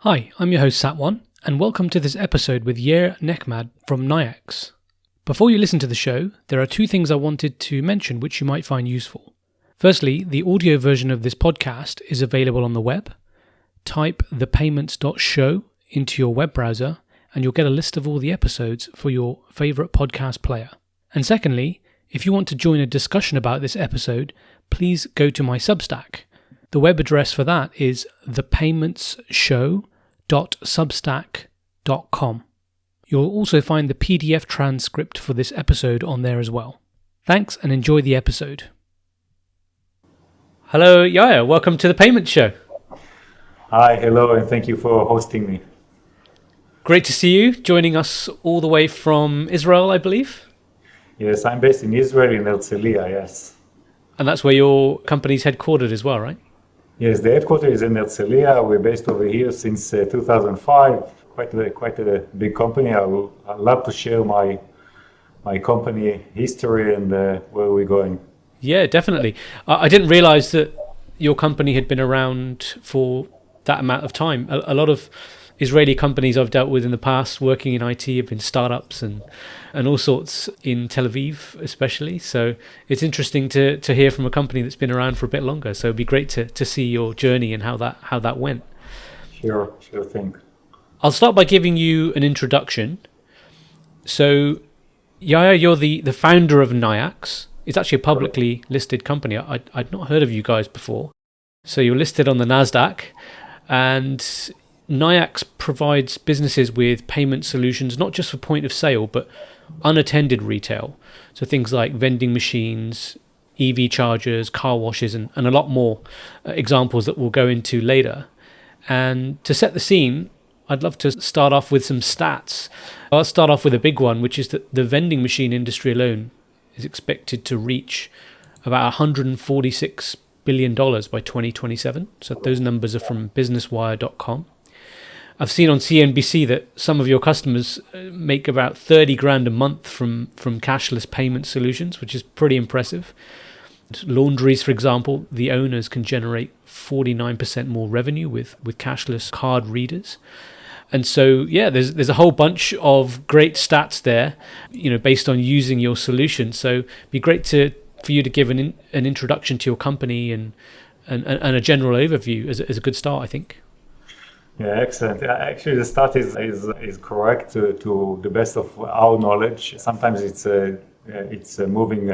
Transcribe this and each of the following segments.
Hi, I'm your host Satwan, and welcome to this episode with Yair Nechmad from Nayax. Before you listen to the show, there are two things I wanted to mention which you might find useful. Firstly, the audio version of this podcast is available on the web. Type thepayments.show into your web browser, and you'll get a list of all the episodes for your favourite podcast player. And secondly, if you want to join a discussion about this episode, please go to my Substack. The web address for that is thepaymentsshow.substack.com. You'll also find the PDF transcript for this episode on there as well. Thanks and enjoy the episode. Hello, Yair. Welcome to the Payment Show. Hi, hello, and thank you for hosting me. Great to see you, joining us all the way from Israel, I believe. Yes, I'm based in Israel, in Herzliya, yes. And that's where your company's headquartered as well, right? Yes, the headquarters is in Herzliya. We're based over here since 2005. Quite a big company. I'd love to share my company history and where we're going. Yeah, definitely. I didn't realize that your company had been around for that amount of time. A lot of Israeli companies I've dealt with in the past working in IT have been startups and all sorts in Tel Aviv especially. So it's interesting to hear from a company that's been around for a bit longer. So it'd be great to see your journey and how that went. Sure thing. I'll start by giving you an introduction. So Yair, you're the founder of Nayax. It's actually a publicly listed company. I'd not heard of you guys before. So you're listed on the NASDAQ, and Nayax provides businesses with payment solutions, not just for point of sale, but unattended retail. So things like vending machines, EV chargers, car washes, and a lot more examples that we'll go into later. And to set the scene, I'd love to start off with some stats. I'll start off with a big one, which is that the vending machine industry alone is expected to reach about $146 billion by 2027. So those numbers are from businesswire.com. I've seen on CNBC that some of your customers make about 30 grand a month from cashless payment solutions, which is pretty impressive. Laundries, for example, the owners can generate 49% more revenue with cashless card readers. And so, yeah, there's a whole bunch of great stats there, based on using your solution. So it'd be great for you to give an introduction to your company and a general overview as a good start, I think. Yeah, excellent. Actually, the start is correct to the best of our knowledge. Sometimes it's moving,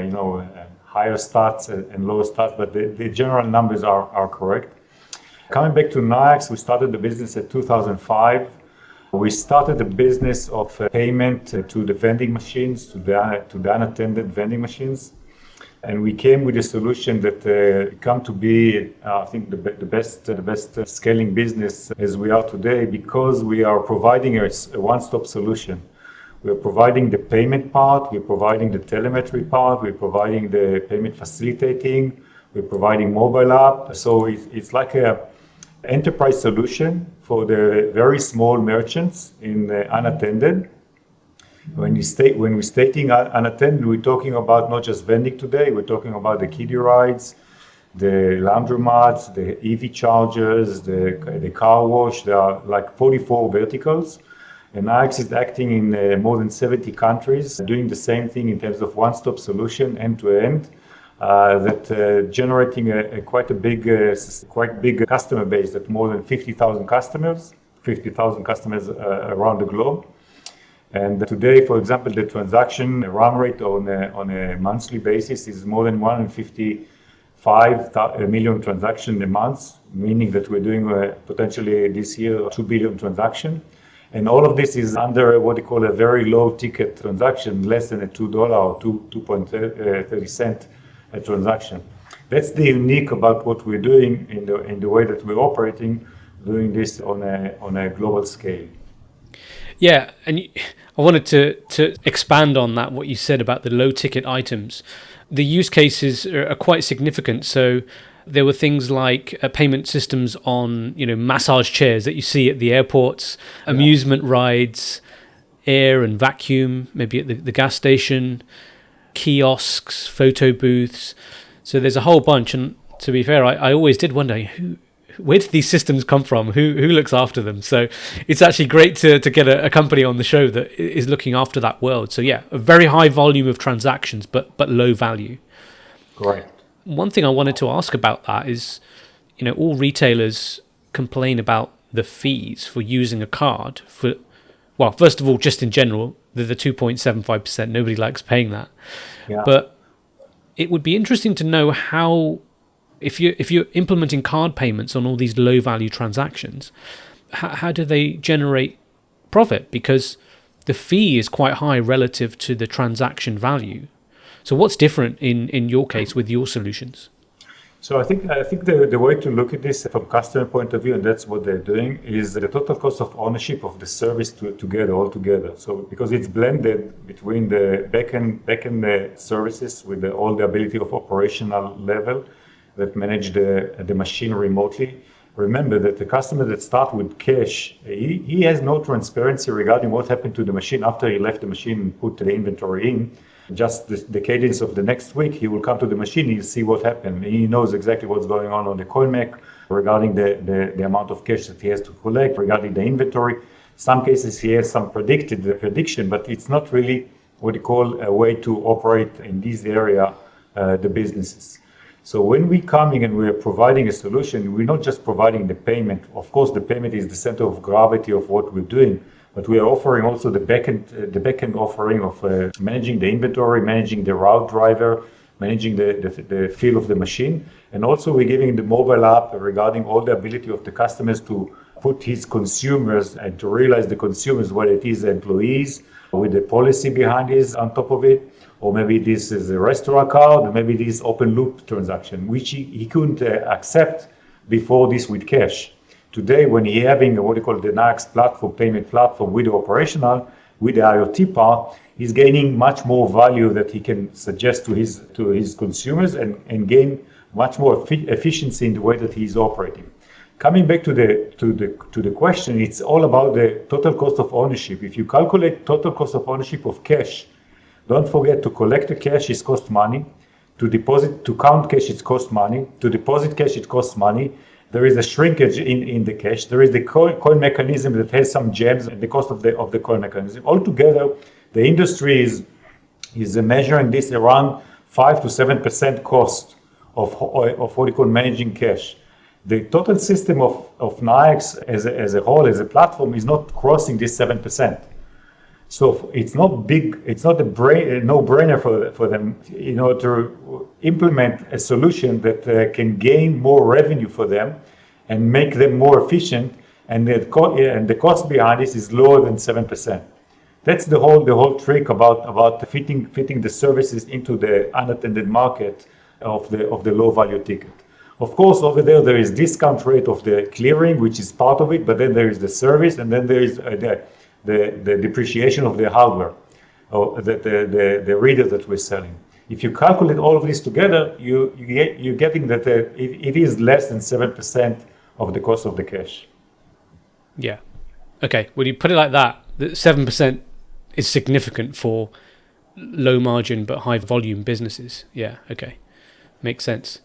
higher stats and lower stats, but the general numbers are correct. Coming back to Nayax, we started the business in 2005. We started the business of payment to the vending machines, to the unattended vending machines. And we came with a solution that come to be, I think, the best scaling business as we are today, because we are providing a one-stop solution. We are providing the payment part, we're providing the telemetry part, we're providing the payment facilitating, we're providing mobile app. So it's like a enterprise solution for the very small merchants in unattended. When we're stating unattended, we're talking about not just vending today, we're talking about the kiddie rides, the laundromats, the EV chargers, the car wash. There are like 44 verticals. And Nayax is acting in more than 70 countries, doing the same thing in terms of one-stop solution, end-to-end, that generating quite big customer base, at more than 50,000 customers around the globe. And today, for example, the transaction run rate on a monthly basis is more than 155 million transactions a month, meaning that we're doing potentially this year 2 billion transactions. And all of this is under what they call a very low ticket transaction, less than a $2 or 2.30 cent a transaction. That's the unique about what we're doing in the way that we're operating, doing this on a global scale. Yeah, and I wanted to expand on that, what you said about the low ticket items. The use cases are quite significant. So there were things like payment systems on, massage chairs that you see at the airports, amusement rides, air and vacuum, maybe at the gas station, kiosks, photo booths. So there's a whole bunch. And to be fair, I always did wonder who where did these systems come from? Who looks after them? So it's actually great to get a company on the show that is looking after that world. So yeah, a very high volume of transactions, but low value. Correct. One thing I wanted to ask about that is, all retailers complain about the fees for using a card for, well, first of all, just in general, the 2.75%, nobody likes paying that. Yeah. But it would be interesting to know how, if you're implementing card payments on all these low value transactions, how do they generate profit? Because the fee is quite high relative to the transaction value. So what's different in your case with your solutions? So I think the way to look at this from customer point of view, and that's what they're doing, is the total cost of ownership of the service altogether. So because it's blended between the backend services with all the ability of operational level that manage the machine remotely. Remember that the customer that start with cash, he has no transparency regarding what happened to the machine after he left the machine and put the inventory in. Just the cadence of the next week, he will come to the machine, he'll see what happened. He knows exactly what's going on the coin mech regarding the amount of cash that he has to collect, regarding the inventory. Some cases he has some prediction, but it's not really what you call a way to operate in this area, the businesses. So when we coming and we are providing a solution, we're not just providing the payment. Of course, the payment is the center of gravity of what we're doing, but we are offering also the backend offering of managing the inventory, managing the route driver, managing the feel of the machine. And also we're giving the mobile app regarding all the ability of the customers to put his consumers and to realize the consumers, whether it is employees with the policy behind this on top of it, or maybe this is a restaurant card, or maybe this open loop transaction, which he couldn't accept before this with cash. Today, when he having what you call the Nayax platform, payment platform with the operational, with the IoT part, he's gaining much more value that he can suggest to his consumers and gain much more efficiency in the way that he's operating. Coming back to the question, it's all about the total cost of ownership. If you calculate total cost of ownership of cash, don't forget to collect the cash, it costs money. To count cash, it costs money. To deposit cash, it costs money. There is a shrinkage in the cash. There is the coin mechanism that has some gems and the cost of the coin mechanism. Altogether, the industry is measuring this around 5 to 7% cost of what you call managing cash. The total system of Nayax as a whole, as a platform, is not crossing this 7%. So it's not big. It's not a no-brainer for them, to implement a solution that can gain more revenue for them and make them more efficient. And the cost behind this is lower than 7%. That's the whole trick about fitting the services into the unattended market of the low value ticket. Of course, over there is discount rate of the clearing, which is part of it, but then there is the service, and then there is the depreciation of the hardware, or the reader that we're selling. If you calculate all of this together, you're getting that it is less than 7% of the cost of the cash. Yeah. Okay. When you put it like that, 7% is significant for low margin but high volume businesses. Yeah. Okay. Makes sense.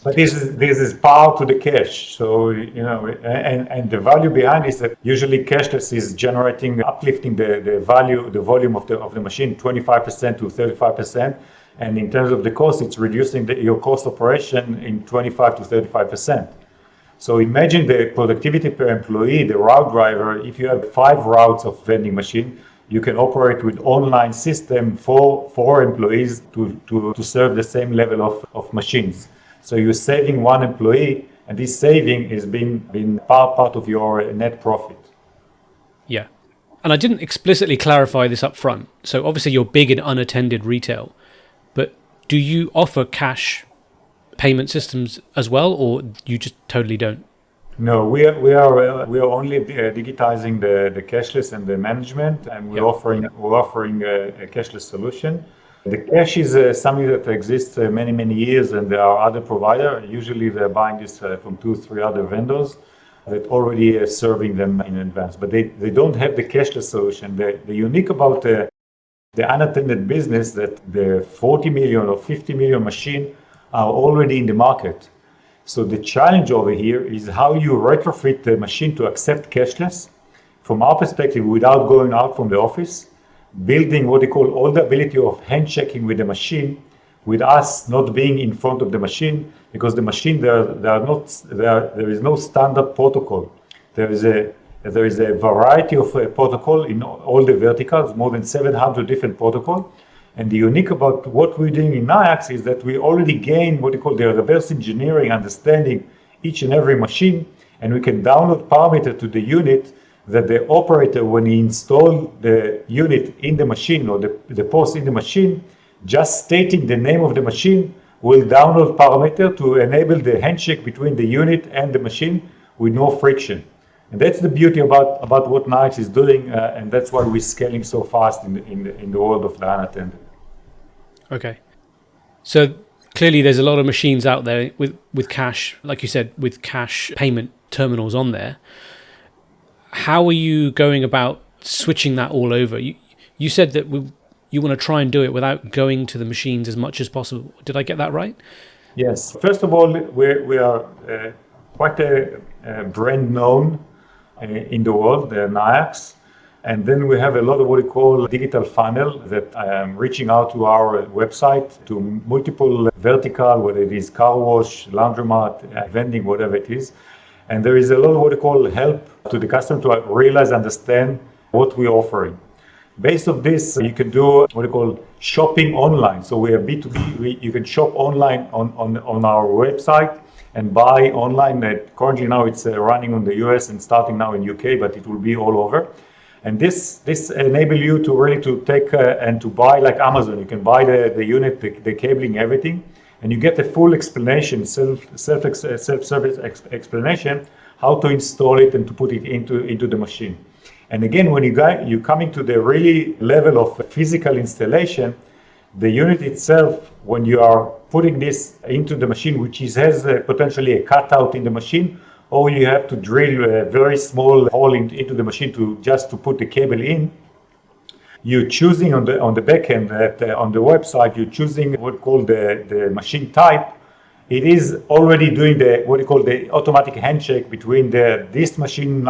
But this is power to the cash. So, and the value behind is that usually cashless is uplifting the volume of the machine 25% to 35%. And in terms of the cost, it's reducing your cost operation in 25 to 35%. So imagine the productivity per employee, the route driver. If you have 5 routes of vending machine, you can operate with online system for employees to serve the same level of machines. So you're saving 1 employee, and this saving is being part of your net profit. Yeah. And I didn't explicitly clarify this up front. So obviously you're big in unattended retail, but do you offer cash payment systems as well, or you just totally don't? No, we are only digitizing the cashless and the management, and we're offering a cashless solution. The cash is something that exists many years, and there are other providers. Usually they're buying this from 2-3 other vendors that already are serving them in advance, but they don't have the cashless solution. The unique about the unattended business that the 40 million or 50 million machine are already in the market. So the challenge over here is how you retrofit the machine to accept cashless from our perspective without going out from the office, building what they call all the ability of handshaking with the machine, with us not being in front of the machine, because the machine there is no standard protocol. There is a variety of protocol in all the verticals, more than 700 different protocols. And the unique about what we're doing in Nayax is that we already gain what we call the reverse engineering, understanding each and every machine, and we can download parameter to the unit that the operator, when he install the unit in the machine or the POS in the machine, just stating the name of the machine will download parameter to enable the handshake between the unit and the machine with no friction. And that's the beauty about what Nayax is doing, and that's why we're scaling so fast in the world of the unattended. Okay. So clearly there's a lot of machines out there with cash, like you said, with cash payment terminals on there. How are you going about switching that all over? You said that you want to try and do it without going to the machines as much as possible. Did I get that right? Yes. First of all, we are quite a brand known in the world, the Nayax. And then we have a lot of what we call digital funnel that I am reaching out to our website to multiple vertical, whether it is car wash, laundromat, vending, whatever it is. And there is a lot of what we call help to the customer to realize, understand what we're offering. Based on this, you can do what we call shopping online. So we are B2B, you can shop online on our website and buy online. Currently now it's running on the US and starting now in UK, but it will be all over. And this enable you to really to take and to buy like Amazon. You can buy the unit, the cabling, everything, and you get a full explanation, self-service explanation, how to install it and to put it into the machine. And again, when you come into the really level of physical installation, the unit itself, when you are putting this into the machine, which has potentially a cutout in the machine, or you have to drill a very small hole into the machine to put the cable in. You're choosing on the back end on the website, you're choosing what called the machine type. It is already doing what you call the automatic handshake between this machine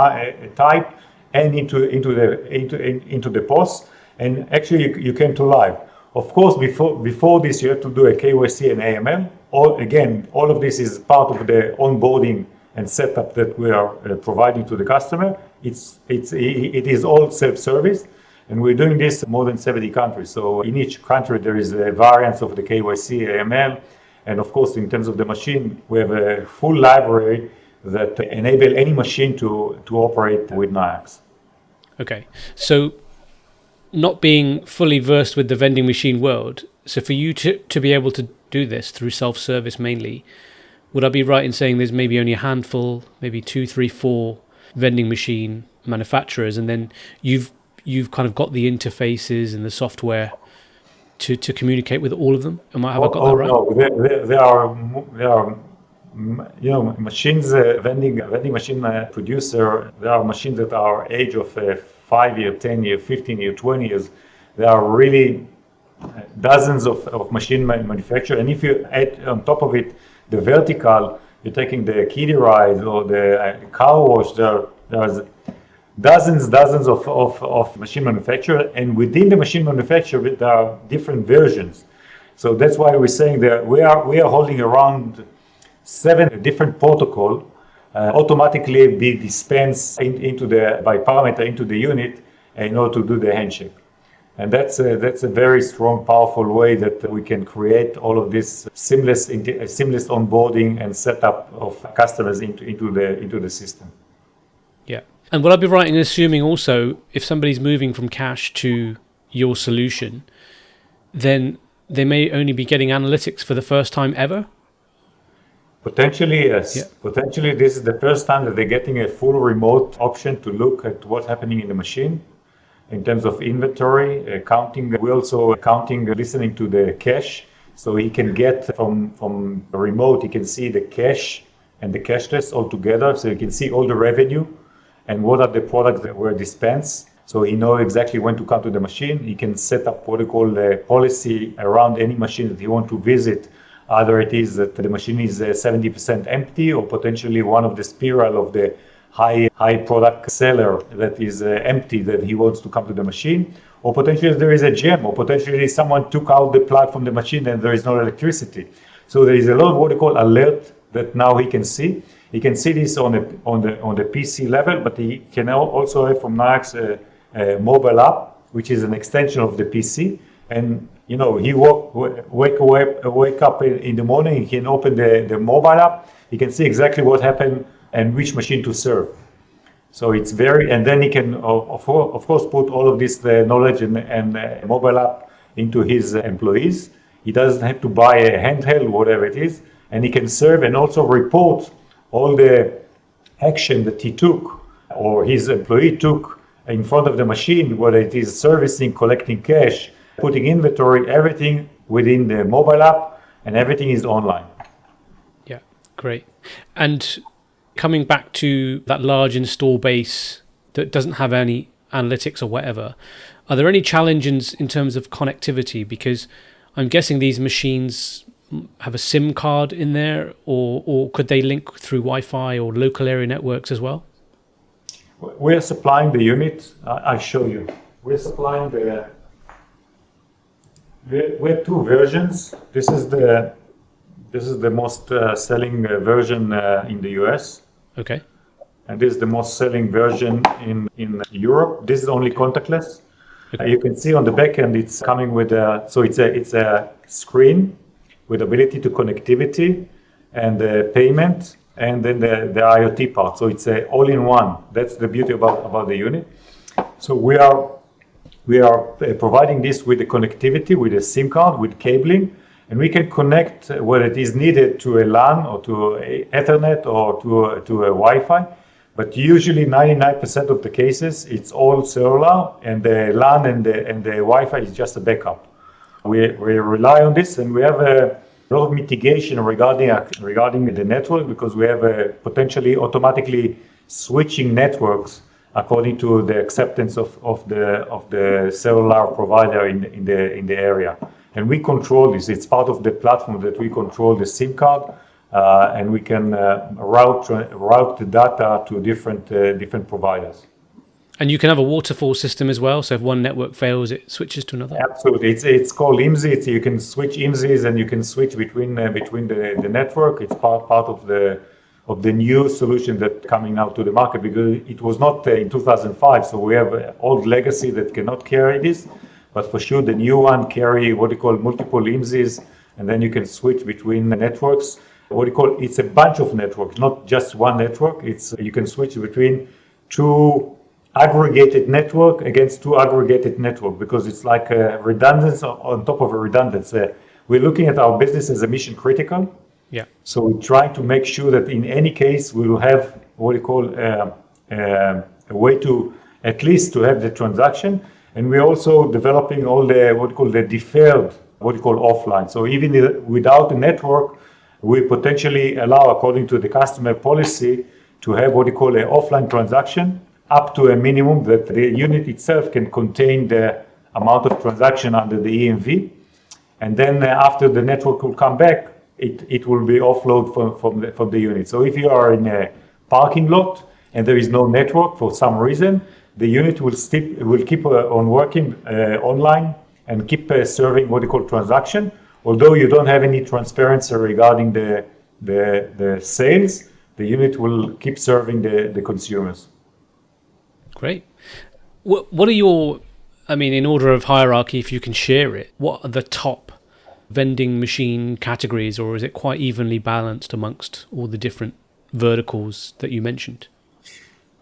type and into the POS, and actually you came to live. Of course, before this, you have to do a KYC and AML. All of this is part of the onboarding and setup that we are providing to the customer. It is all self-service, and we're doing this in more than 70 countries. So in each country there is a variance of the KYC, AML, and of course in terms of the machine, we have a full library that enable any machine to operate with Nayax. Okay, so not being fully versed with the vending machine world, so for you to be able to do this through self-service mainly, would I be right in saying there's maybe only a handful, maybe 2, 3, 4 vending machine manufacturers, and then you've kind of got the interfaces and the software to communicate with all of them? Have I got that right? No, there are machines, vending machine producer. There are machines that are age of 5 year, 10 year, 15 year, 20 years. There are really dozens of machine manufacturers, and if you add on top of it the vertical, you're taking the kiddie ride or the car wash, there's dozens of machine manufacturers, and within the machine manufacturer there are different versions. So that's why we're saying that we are holding around 7 different protocol automatically be dispensed by parameter into the unit in order to do the handshake. And that's a very strong, powerful way that we can create all of this seamless onboarding and setup of customers into the system. Yeah. And would I be right in assuming also, if somebody's moving from cash to your solution, then they may only be getting analytics for the first time ever? Potentially, yes. Yeah. Potentially, this is the first time that they're getting a full remote option to look at what's happening in the machine. In terms of inventory, counting, we also listening to the cache. So he can get from remote, he can see the cache and the cashless all together. So you can see all the revenue and what are the products that were dispensed. So he knows exactly when to come to the machine. He can set up what we call a policy around any machine that he wants to visit, Either it is that the machine is 70% empty, or potentially one of the spiral of the high product seller that is empty, that he wants to come to the machine, or potentially there is a jam, or potentially someone took out the plug from the machine and there is no electricity. So there is a lot of what we call alert that now he can see. He can see this on the PC level, but he can also have from Nayax a mobile app, which is an extension of the PC. And he wake up in the morning, he can open the mobile app, he can see exactly what happened and which machine to serve. So it's and then he can of course put all of this knowledge and mobile app into his employees. He doesn't have to buy a handheld, whatever it is, and he can serve and also report all the action that he took or his employee took in front of the machine, whether it is servicing, collecting cash, putting inventory, everything within the mobile app, and everything is online. Yeah, great. And coming back to that large install base that doesn't have any analytics or whatever, are there any challenges in terms of connectivity? Because I'm guessing these machines have a SIM card in there, or could they link through Wi-Fi or local area networks as well? We're supplying the unit. I'll show you. We're supplying we have two versions. This is the most selling version in the US. Okay. And this is the most selling version in Europe. This is only contactless. Okay. You can see on the back end it's coming with it's a screen with ability to connectivity and payment, and then the IoT part. So it's all-in-one. That's the beauty about the unit. So we are providing this with the connectivity, with a SIM card, with cabling, and we can connect where it is needed to a LAN or to a Ethernet or to a Wi-Fi. But usually 99% of the cases, it's all cellular, and the LAN and the Wi-Fi is just a backup. We rely on this, and we have a lot of mitigation regarding the network, because we have potentially automatically switching networks according to the acceptance of the cellular provider in the area. And we control this. It's part of the platform that we control the SIM card, and we can route the data to different providers. And you can have a waterfall system as well. So if one network fails, it switches to another. Absolutely, it's called IMSI. You can switch IMSIs, and you can switch between the network. It's part of the new solution that coming now to the market, because it was not in 2005. So we have old legacy that cannot carry this, but for sure the new one carry what you call multiple IMSIs, and then you can switch between the networks. It's a bunch of networks, not just one network. You can switch between two aggregated network against two aggregated network, because it's like a redundancy on top of a redundancy. We're looking at our business as a mission critical. Yeah. So we try to make sure that in any case we will have what we call a way to at least to have the transaction, and we're also developing all the what we call the deferred offline. So even without the network, we potentially allow, according to the customer policy, to have what we call an offline transaction up to a minimum that the unit itself can contain the amount of transaction under the EMV, and then after the network will come back, it will be offload from the unit. So if you are in a parking lot and there is no network for some reason, the unit will keep on working online and keep serving what you call transaction. Although you don't have any transparency regarding the sales, the unit will keep serving the consumers. Great. What are your, in order of hierarchy, if you can share it, what are the top vending machine categories, or is it quite evenly balanced amongst all the different verticals that you mentioned?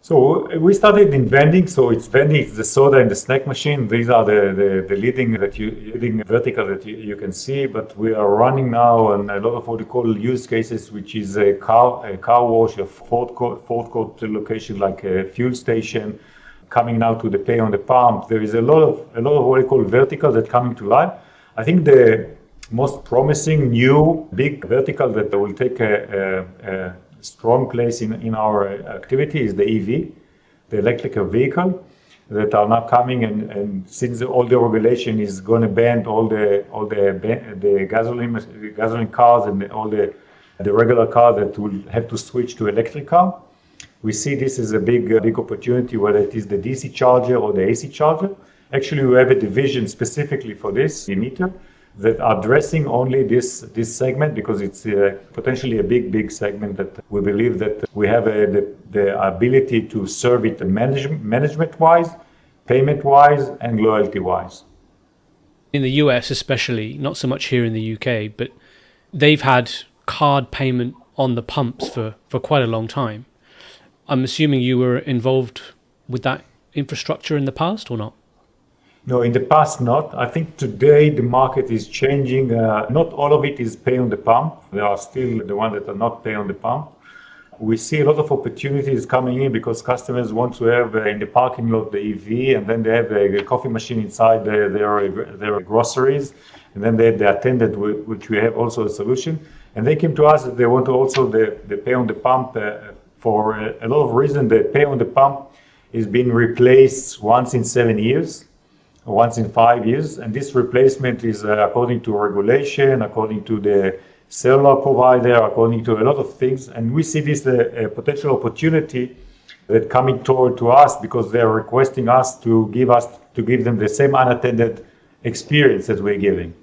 So we started in vending. So it's vending, it's the soda and the snack machine. These are the leading vertical that you can see. But we are running now on a lot of what we call use cases, which is a car wash, a food court location like a fuel station, coming now to the pay on the pump. There is a lot of what we call vertical that coming to life. I think the most promising new big vertical that will take a strong place in our activity is the EV, the electrical vehicle. that are now coming, and since all the regulation is going to ban all the gasoline cars and all the regular cars that will have to switch to electric car, we see this as a big opportunity, whether it is the DC charger or the AC charger. Actually, we have a division specifically for this emitter that are addressing only this segment, because it's potentially a big segment that we believe that we have the ability to serve it management-wise, payment-wise, and loyalty-wise. In the US especially, not so much here in the UK, but they've had card payment on the pumps for quite a long time. I'm assuming you were involved with that infrastructure in the past or not? No, in the past not. I think today the market is changing. Not all of it is pay on the pump. There are still the ones that are not pay on the pump. We see a lot of opportunities coming in because customers want to have in the parking lot the EV, and then they have a coffee machine inside their groceries, and then they have the attended, which we have also a solution. And they came to us that they want to also the pay on the pump for a lot of reasons. The pay on the pump is being replaced once in 7 years. Once in 5 years, and this replacement is according to regulation, according to the cellular provider, according to a lot of things, and we see this a potential opportunity that coming toward to us because they are requesting us to give them the same unattended experience that we're giving.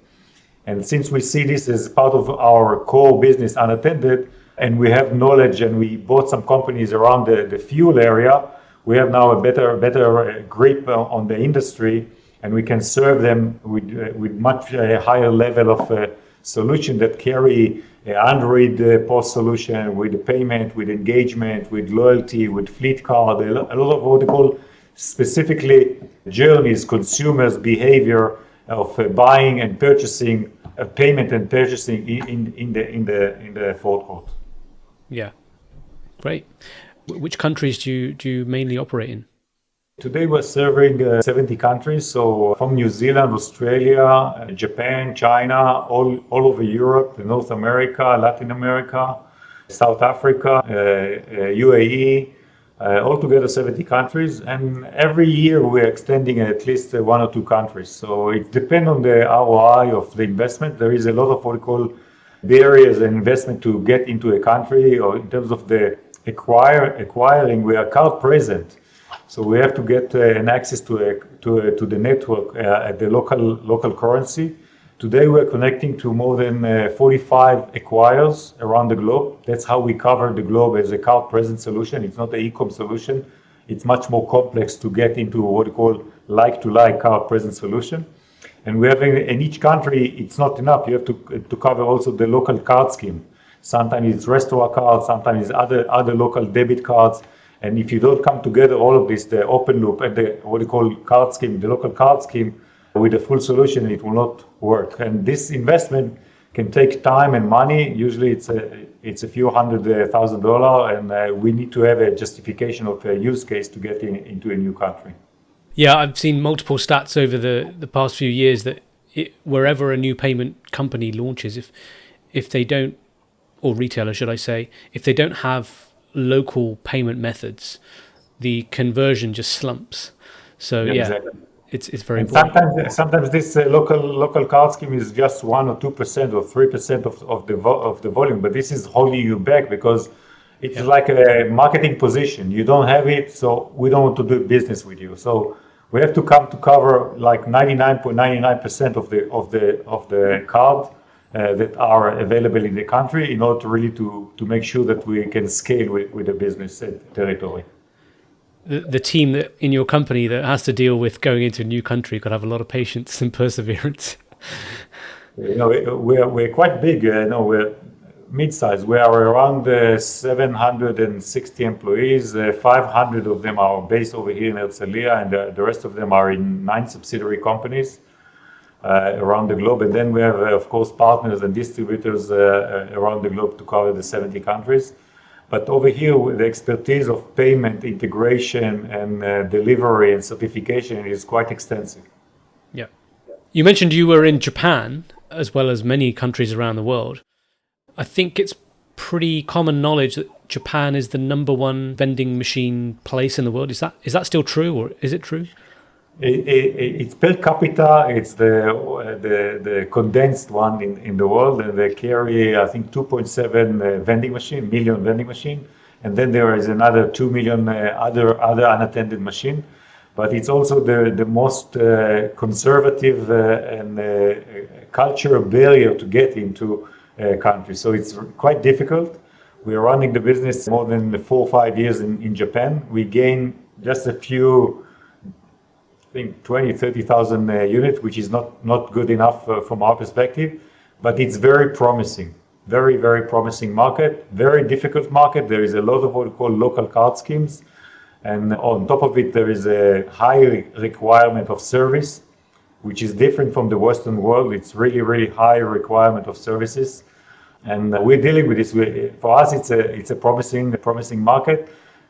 And since we see this as part of our core business, unattended, and we have knowledge, and we bought some companies around the fuel area, we have now a better grip on the industry. And we can serve them with much higher level of solution that carry Android POS solution with the payment, with engagement, with loyalty, with fleet card, a lot of what they call specifically journeys, consumers' behavior of buying and purchasing, payment and purchasing in the forecourt. Yeah, great. Which countries do you mainly operate in? Today we're serving 70 countries, so from New Zealand, Australia, Japan, China, all over Europe, North America, Latin America, South Africa, UAE, altogether 70 countries. And every year we're extending at least 1 or 2 countries. So it depends on the ROI of the investment. There is a lot of what we call barriers and investment to get into a country, or in terms of the acquiring, we are card present. So we have to get an access to the network at the local currency. Today we're connecting to more than 45 acquirers around the globe. That's how we cover the globe as a card present solution. It's not an e-com solution. It's much more complex to get into what we call like-to-like card present solution. And we have in each country, it's not enough. You have to cover also the local card scheme. Sometimes it's restaurant cards, sometimes it's other local debit cards. And if you don't come together, all of this, the open loop and the what we call card scheme, the local card scheme, with a full solution, it will not work. And this investment can take time and money. Usually it's a few $100,000, and we need to have a justification of a use case to get into a new country. Yeah, I've seen multiple stats over the past few years that wherever a new payment company launches, if they don't, or retailer should I say, if they don't have local payment methods, the conversion just slumps. So yeah, exactly. It's very important. Sometimes this local card scheme is just 1 or 2% or 3% of the volume, but this is holding you back because it's like a marketing position. You don't have it, so we don't want to do business with you. So we have to come to cover like 99.99% of the card that are available in the country in order to really to make sure that we can scale with the business territory. The team that in your company that has to deal with going into a new country got to have a lot of patience and perseverance. We're quite big. We're mid-sized. We are around 760 employees. 500 of them are based over here in Herzliya, and the rest of them are in 9 subsidiary companies around the globe. And then we have, of course, partners and distributors around the globe to cover the 70 countries. But over here, the expertise of payment, integration, and delivery and certification is quite extensive. Yeah. You mentioned you were in Japan, as well as many countries around the world. I think it's pretty common knowledge that Japan is the number one vending machine place in the world. Is that still true, or is it true? It's per capita. It's the condensed one in the world, and they carry I think 2.7 million vending machine, and then there is another 2 million other unattended machine. But it's also the most conservative and cultural barrier to get into a country. So it's quite difficult. We are running the business more than 4 or 5 years in Japan. We gain just a few, I think 20, 30,000 units, which is not good enough from our perspective, but it's very promising. Very, very promising market, very difficult market. There is a lot of what we call local card schemes. And on top of it, there is a high requirement of service, which is different from the Western world. It's really, really high requirement of services. And we're dealing with this. For us, it's a promising market,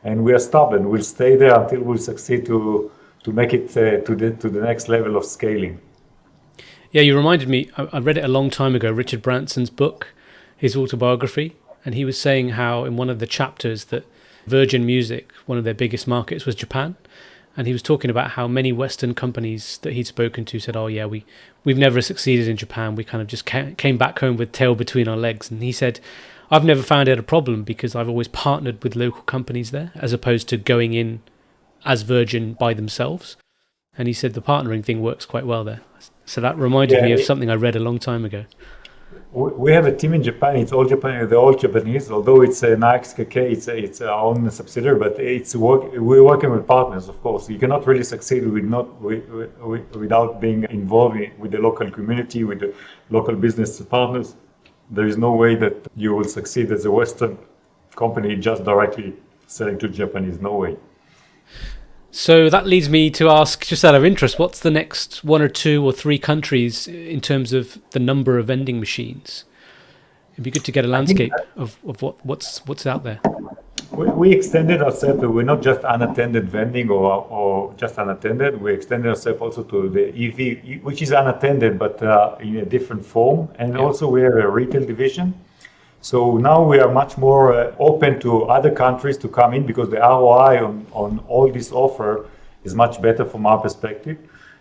and we are stubborn. We'll stay there until we succeed to make it to the next level of scaling. Yeah, you reminded me, I read it a long time ago, Richard Branson's book, his autobiography, and he was saying how in one of the chapters that Virgin Music, one of their biggest markets was Japan, and he was talking about how many Western companies that he'd spoken to said, oh yeah, we've never succeeded in Japan, we kind of just came back home with tail between our legs. And he said, I've never found it a problem because I've always partnered with local companies there as opposed to going in as Virgin by themselves. And he said the partnering thing works quite well there. So that reminded me of something I read a long time ago. We have a team in Japan. It's all Japan. They're all Japanese. Although it's a Nayax KK, it's our own subsidiary. But we're working with partners, of course. You cannot really succeed without being involved with the local community, with the local business partners. There is no way that you will succeed as a Western company just directly selling to Japanese. No way. So that leads me to ask, just out of interest, what's the next 1 or 2 or 3 countries in terms of the number of vending machines? It'd be good to get a landscape of what's out there. We extended ourselves. We're not just unattended vending or just unattended. We extended ourselves also to the EV, which is unattended, but in a different form. And also we have a retail division. So now we are much more open to other countries to come in because the ROI on all this offer is much better from our perspective.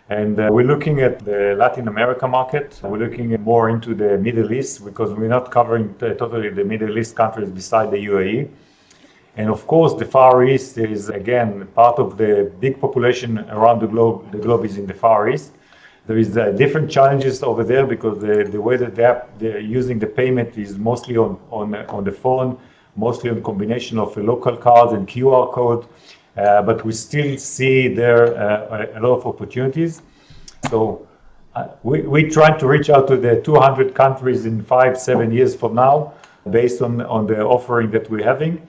And we're looking at the Latin America market. We're looking more into the Middle East because we're not covering totally the Middle East countries beside the UAE. And of course, the Far East is, again, part of the big population around the globe. The globe is in the Far East. There is different challenges over there because the way that they're using the payment is mostly on the phone, mostly on combination of local cards and QR code. But we still see there a lot of opportunities. So we try to reach out to the 200 countries in 5-7 years from now, based on the offering that we're having.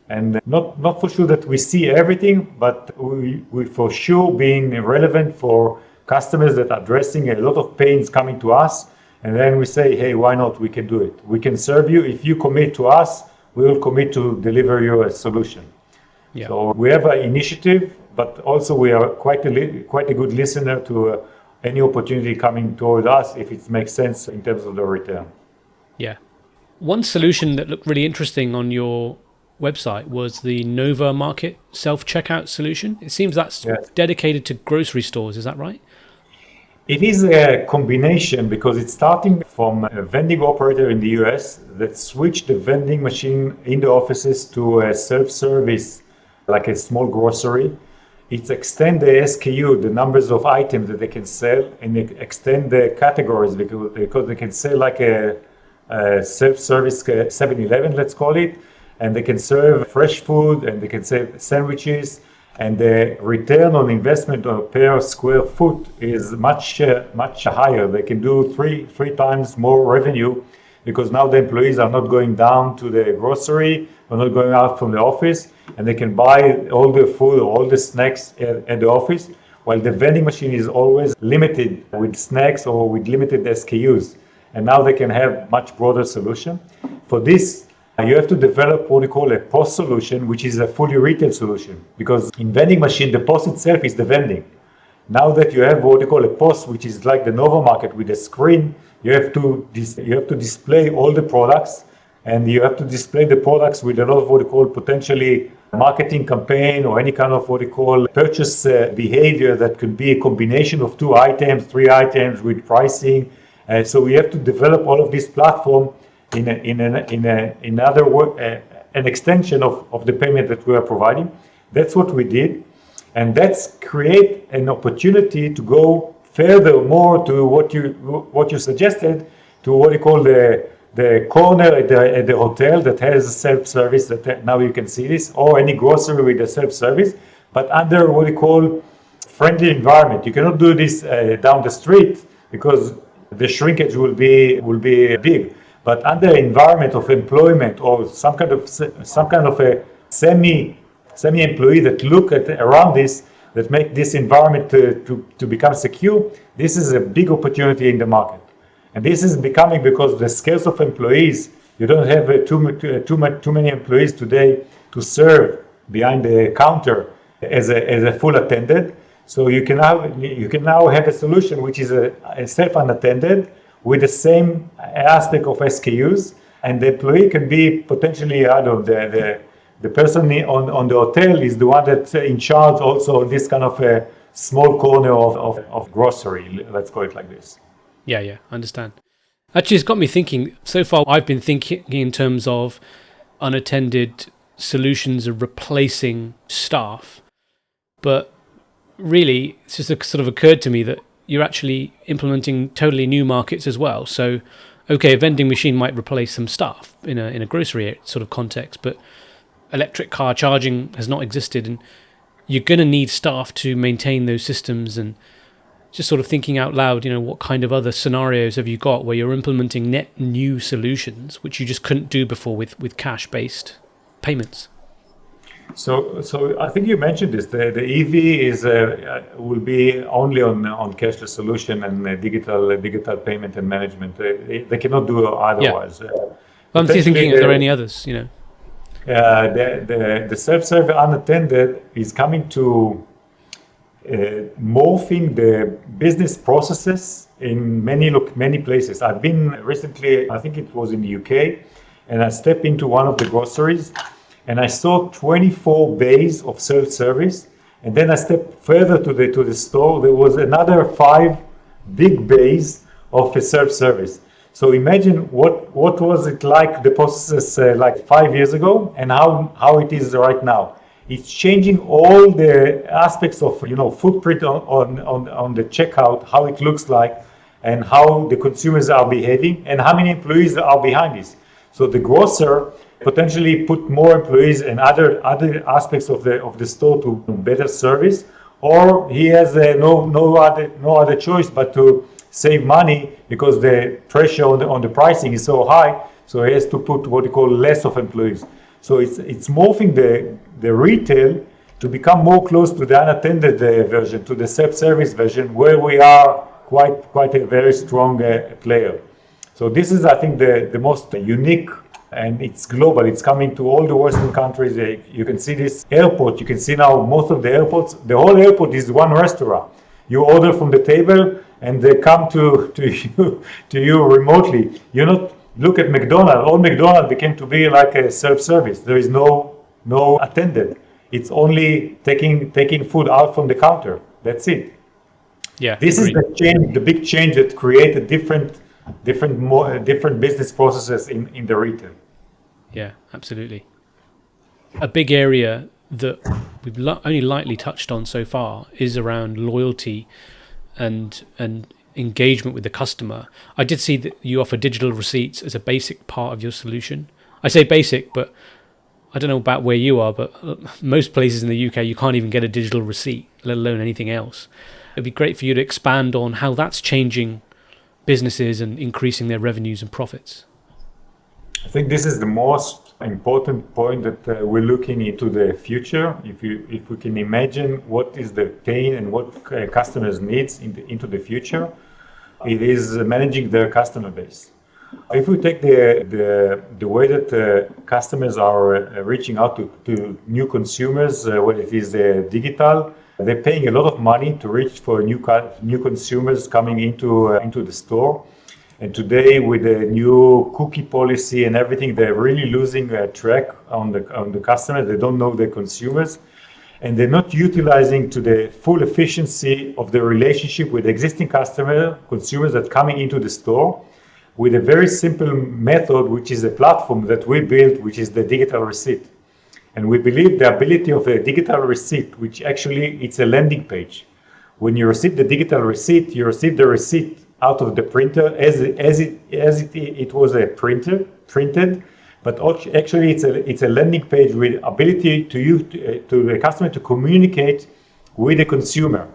And not for sure that we see everything, but we for sure being relevant for customers that are addressing a lot of pains coming to us, and then we say, hey, why not? We can do it. We can serve you. If you commit to us, we will commit to deliver you a solution. Yeah. So we have an initiative, but also we are quite a good listener to any opportunity coming toward us if it makes sense in terms of the return. Yeah. One solution that looked really interesting on your website was the Nova Market self-checkout solution. It seems that's dedicated to grocery stores. Is that right? It is a combination because it's starting from a vending operator in the US that switched the vending machine in the offices to a self-service, like a small grocery. It extends the SKU, the numbers of items that they can sell, and they extend the categories because they can sell like a self-service 7-Eleven, let's call it, and they can serve fresh food and they can sell sandwiches. And the return on investment per square foot is much higher. They can do three times more revenue because now the employees are not going down to the grocery or not going out from the office, and they can buy all the food or all the snacks at the office, while the vending machine is always limited with snacks or with limited SKUs. And now they can have much broader solution. For this, you have to develop what we call a POS solution, which is a fully retail solution. Because in vending machine, the POS itself is the vending. Now that you have what we call a POS, which is like the Nova Market with a screen, you have to display all the products and you have to display the products with a lot of what you call potentially marketing campaign or any kind of what you call purchase behavior that could be a combination of 2 items, 3 items with pricing. So we have to develop all of this platform in other work, an extension of the payment that we are providing. That's what we did, and that's create an opportunity to go further more to what you suggested, to what you call the corner at the hotel that has self-service, that now you can see this, or any grocery with a self-service, but under what you call friendly environment. You cannot do this down the street because the shrinkage will be big. But under environment of employment or some kind of a semi-employee that look at around this, that make this environment to become secure, this is a big opportunity in the market. And this is becoming because the scales of employees, you don't have too many employees today to serve behind the counter as a full attended. So you can now have a solution which is a self-unattended with the same aspect of SKUs, and the employee can be potentially, the person on the hotel is the one that's in charge also of this kind of a small corner of grocery, let's call it like this. Yeah, I understand. Actually, it's got me thinking. So far, I've been thinking in terms of unattended solutions of replacing staff. But really, it's just sort of occurred to me that you're actually implementing totally new markets as well. So, okay, a vending machine might replace some staff in a grocery sort of context, but electric car charging has not existed, and you're going to need staff to maintain those systems. And just sort of thinking out loud, what kind of other scenarios have you got where you're implementing net new solutions which you just couldn't do before with cash-based payments? So I think you mentioned this. The EV will be only on cashless solution and digital payment and management. They cannot do otherwise. Yeah. I'm still thinking, are there any others? The self-serve unattended is coming to morphing the business processes in many places. I've been recently, I think it was in the UK, and I stepped into one of the groceries, and I saw 24 bays of self-service, and then I stepped further to the store. There was another 5 big bays of a self-service. So imagine what was it like, the processes like 5 years ago, and how it is right now. It's changing all the aspects of footprint on the checkout, how it looks like, and how the consumers are behaving, and how many employees are behind this. So the grocer potentially put more employees and other aspects of the store to better service, or he has no other choice but to save money because the pressure on the pricing is so high. So he has to put what you call less of employees. So it's morphing the retail to become more close to the unattended version, to the self-service version, where we are quite a very strong player. So this is, I think, the most unique, and it's global. It's coming to all the Western countries. You can see this airport. You can see now most of the airports. The whole airport is one restaurant. You order from the table, and they come to you remotely. You not look at McDonald's. All McDonald's became to be like a self-service. There is no attendant. It's only taking food out from the counter. That's it. Yeah. This is the change, the big change that created different business processes in the retail. Yeah, absolutely. A big area that we've only lightly touched on so far is around loyalty and engagement with the customer. I did see that you offer digital receipts as a basic part of your solution. I say basic, but I don't know about where you are, but most places in the UK you can't even get a digital receipt, let alone anything else. It'd be great for you to expand on how that's changing businesses and increasing their revenues and profits. I think this is the most important point that we're looking into the future. If we can imagine what is the pain and what customers needs into the future, it is managing their customer base. If we take the way that customers are reaching out to new consumers, whether it is digital, they're paying a lot of money to reach for new consumers coming into the store. And today, with the new cookie policy and everything, they're really losing track on the customers. They don't know their consumers, and they're not utilizing to the full efficiency of the relationship with existing consumers that coming into the store with a very simple method, which is a platform that we built, which is the digital receipt. And we believe the ability of a digital receipt, which actually it's a landing page. When you receive the digital receipt, you receive the receipt out of the printer as it was a printed, but actually it's a landing page with ability to the customer to communicate with the consumer.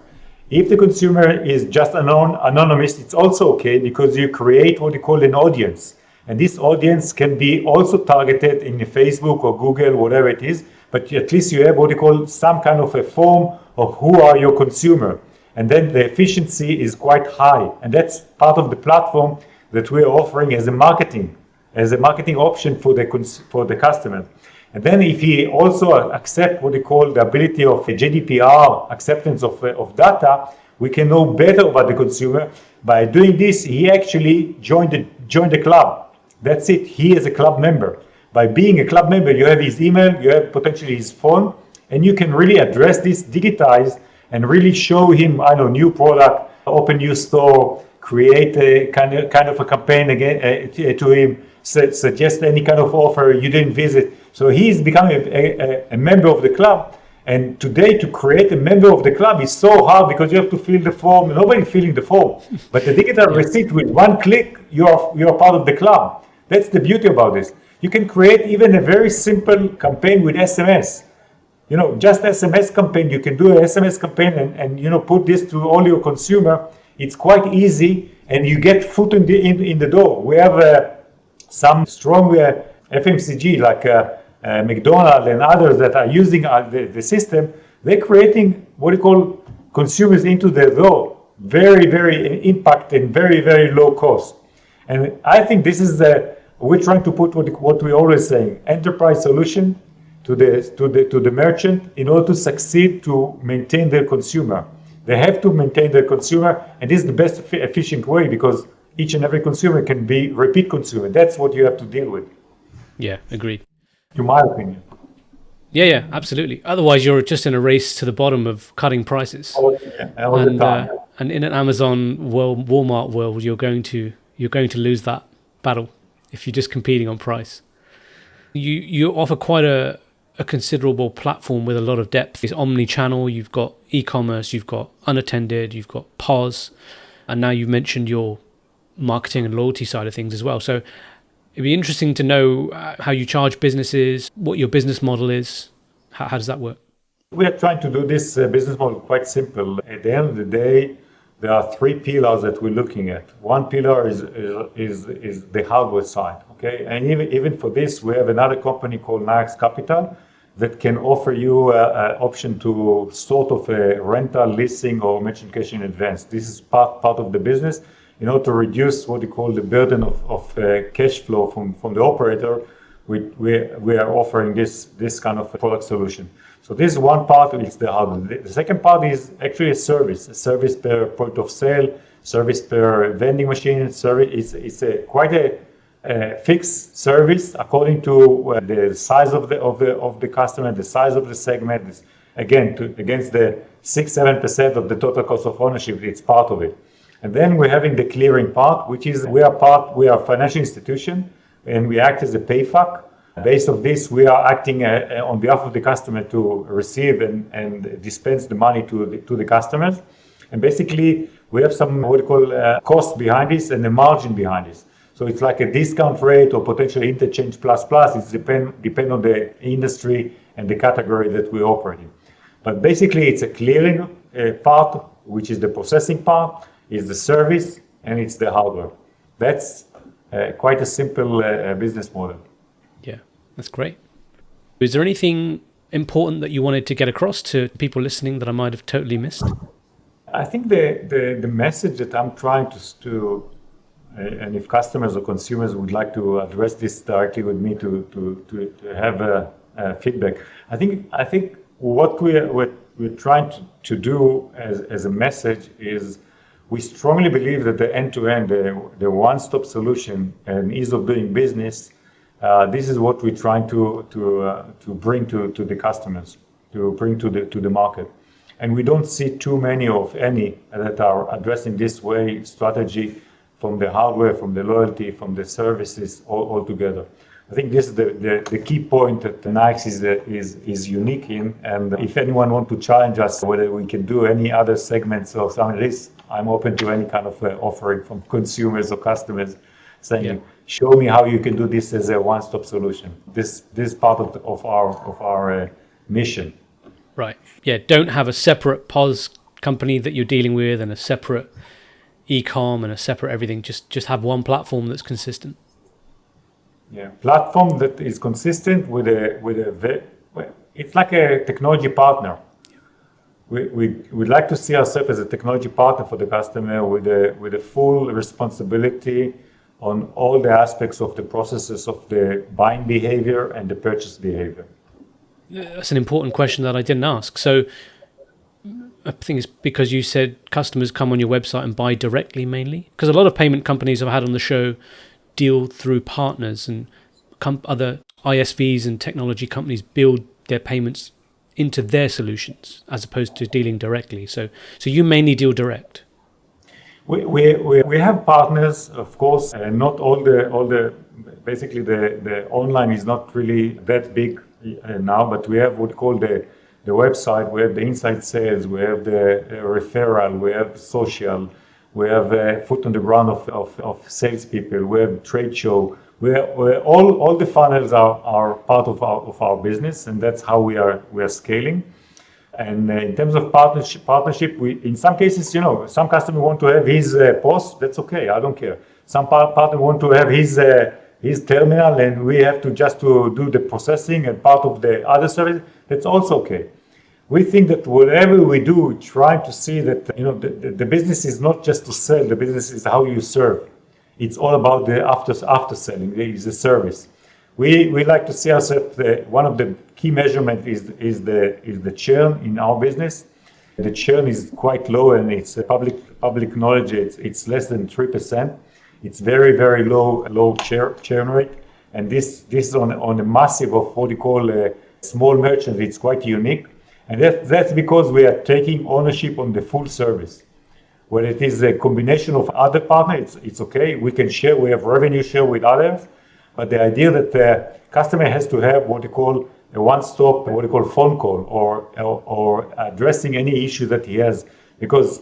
If the consumer is just anonymous, it's also okay, because you create what you call an audience. And this audience can be also targeted in Facebook or Google, whatever it is, but at least you have what you call some kind of a form of who are your consumer. And then the efficiency is quite high. And that's part of the platform that we're offering as a marketing option for the customer. And then if he also accept what they call the ability of GDPR acceptance of data, we can know better about the consumer. By doing this, he actually joined the club. That's it. He is a club member. By being a club member, you have his email, you have potentially his phone, and you can really address this digitized and really show him, new product, open new store, create a kind of a campaign again to him, suggest any kind of offer you didn't visit. So he's becoming a member of the club. And today, to create a member of the club is so hard because you have to fill the form. Nobody's filling the form. But the digital receipt, with one click, you're part of the club. That's the beauty about this. You can create even a very simple campaign with SMS. Just SMS campaign. You can do an SMS campaign and put this to all your consumer. It's quite easy, and you get foot in the door. We have some strong FMCG like McDonald's and others that are using the system. They're creating what we call consumers into the door. Very, very impact and very, very low cost. And I think this is we're trying to put what we always saying, enterprise solution to the merchant in order to succeed to maintain their consumer. They have to maintain their consumer, and this is the best efficient way, because each and every consumer can be repeat consumer. That's what you have to deal with. Yeah, agreed. In my opinion. Yeah, absolutely. Otherwise, you're just in a race to the bottom of cutting prices. All the time. And in an Amazon world, Walmart world, you're going to lose that battle if you're just competing on price. You offer quite a considerable platform with a lot of depth. It's omni-channel, you've got e-commerce, you've got Unattended, you've got POS, and now you've mentioned your marketing and loyalty side of things as well. So it'd be interesting to know how you charge businesses, what your business model is. How does that work? We are trying to do this business model quite simple. At the end of the day, there are three pillars that we're looking at. One pillar is the hardware side, okay? And even for this, we have another company called Nayax Capital that can offer you an option to sort of a rental, leasing, or merchant cash in advance. This is part of the business. In order to reduce what we call the burden of cash flow from the operator, we are offering this kind of product solution. So this is one part, it's the hardware. The second part is actually a service per point of sale, service per vending machine. It's quite a fixed service according to the size of the customer, the size of the segment. It's, again, against the 6-7% of the total cost of ownership, it's part of it. And then we're having the clearing part, which is we are a financial institution, and we act as a PayFac. Based on this, we are acting on behalf of the customer to receive and dispense the money to the customers. And basically, we have some what we call cost behind this and a margin behind this. So it's like a discount rate or potential interchange plus. It depend on the industry and the category that we operate in. But basically, it's a clearing part, which is the processing part, is the service, and it's the hardware. That's quite a simple business model. Yeah, that's great. Is there anything important that you wanted to get across to people listening that I might have totally missed? I think the message that I'm trying to and if customers or consumers would like to address this directly with me to have a feedback, I think what we're trying to do as a message is we strongly believe that the end-to-end, the one-stop solution and ease of doing business, this is what we're trying to bring to the customers, to bring to the market. And we don't see too many of any that are addressing this way strategy from the hardware, from the loyalty, from the services all together. I think this is the key point that Nayax is unique in. And if anyone wants to challenge us whether we can do any other segments or something like this, I'm open to any kind of offering from consumers or customers saying, show me how you can do this as a one-stop solution. This is part of our mission. Right. Yeah. Don't have a separate POS company that you're dealing with and a separate e-com and a separate everything. Just have one platform that's consistent. Yeah, platform that is consistent with it's like a technology partner. We'd like to see ourselves as a technology partner for the customer with a full responsibility on all the aspects of the processes of the buying behavior and the purchase behavior. That's an important question that I didn't ask. So I think it's because you said customers come on your website and buy directly mainly. Because a lot of payment companies I've had on the show deal through partners, and other ISVs and technology companies build their payments into their solutions as opposed to dealing directly. So you mainly deal direct. We have partners, of course, and not all the basically the online is not really that big now, but we have what we call the website, we have the inside sales, we have the referral, we have social, we have foot on the ground of salespeople, we have trade show. All the funnels are part of our business, and that's how we are scaling. And in terms of partnership, we in some cases, some customer want to have his POS, that's okay, I don't care. Some partner want to have his terminal, and we have to do the processing and part of the other service, that's also okay. We think that whatever we do, trying to see that the business is not just to sell, the business is how you serve. It's all about the after selling. It's the service. We like to see ourselves. One of the key measurement is the churn in our business. The churn is quite low, and it's public knowledge. It's less than 3%. It's very very low churn rate, and this is on a massive of what you call small merchants. It's quite unique. And that's because we are taking ownership on the full service. When it is a combination of other partners, it's okay. We can share, we have revenue share with others. But the idea that the customer has to have what you call a one-stop, what you call phone call, or addressing any issue that he has. Because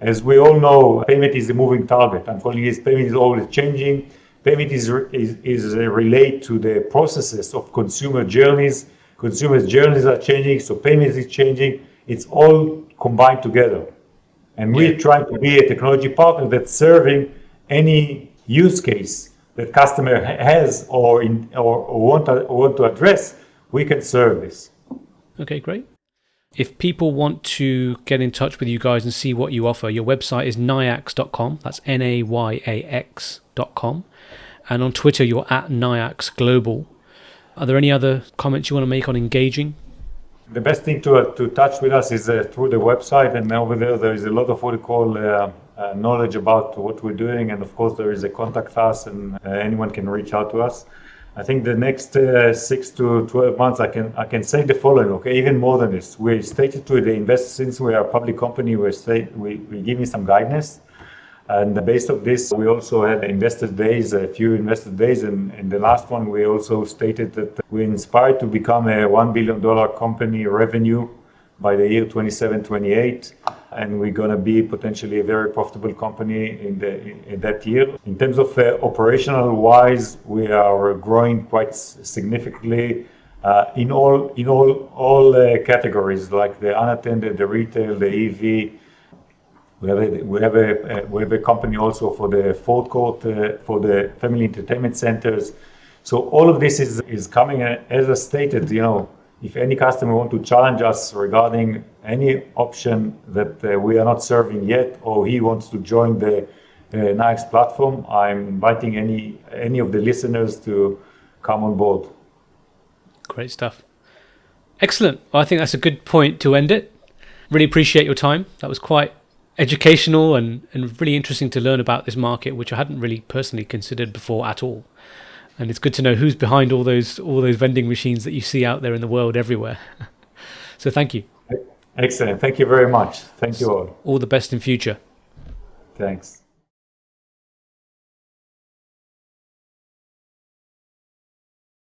as we all know, payment is a moving target. I'm calling it payment is always changing. Payment is related to the processes of consumer journeys. Consumers' journeys are changing, so payment is changing. It's all combined together. And we're trying to be a technology partner that's serving any use case that customer has or want to address. We can serve this. Okay, great. If people want to get in touch with you guys and see what you offer, your website is nayax.com. That's nayax.com. And on Twitter, you're at Nayax Global. Are there any other comments you want to make on engaging? The best thing to touch with us is through the website, and over there is a lot of what we call knowledge about what we're doing, and of course there is a contact us, and anyone can reach out to us. I think the next 6 to 12 months I can say the following, okay, even more than this. We stated to the investors, since we are a public company, we give me some guidance. And based on this, we also had a few investor days, and in the last one, we also stated that we're inspired to become a $1 billion company revenue by the year 27-28, and we're going to be potentially a very profitable company in that year. In terms of operational wise, we are growing quite significantly in all categories, like the unattended, the retail, the EV. We have a company also for the food court, for the family entertainment centers. So all of this is coming. As I stated, if any customer want to challenge us regarding any option that we are not serving yet, or he wants to join the Nayax platform, I'm inviting any of the listeners to come on board. Great stuff. Excellent. Well, I think that's a good point to end it. Really appreciate your time. That was quite educational and really interesting to learn about this market, which I hadn't really personally considered before at all. And it's good to know who's behind all those vending machines that you see out there in the world everywhere. So thank you. Excellent. Thank you very much. Thank you all. All the best in future. Thanks.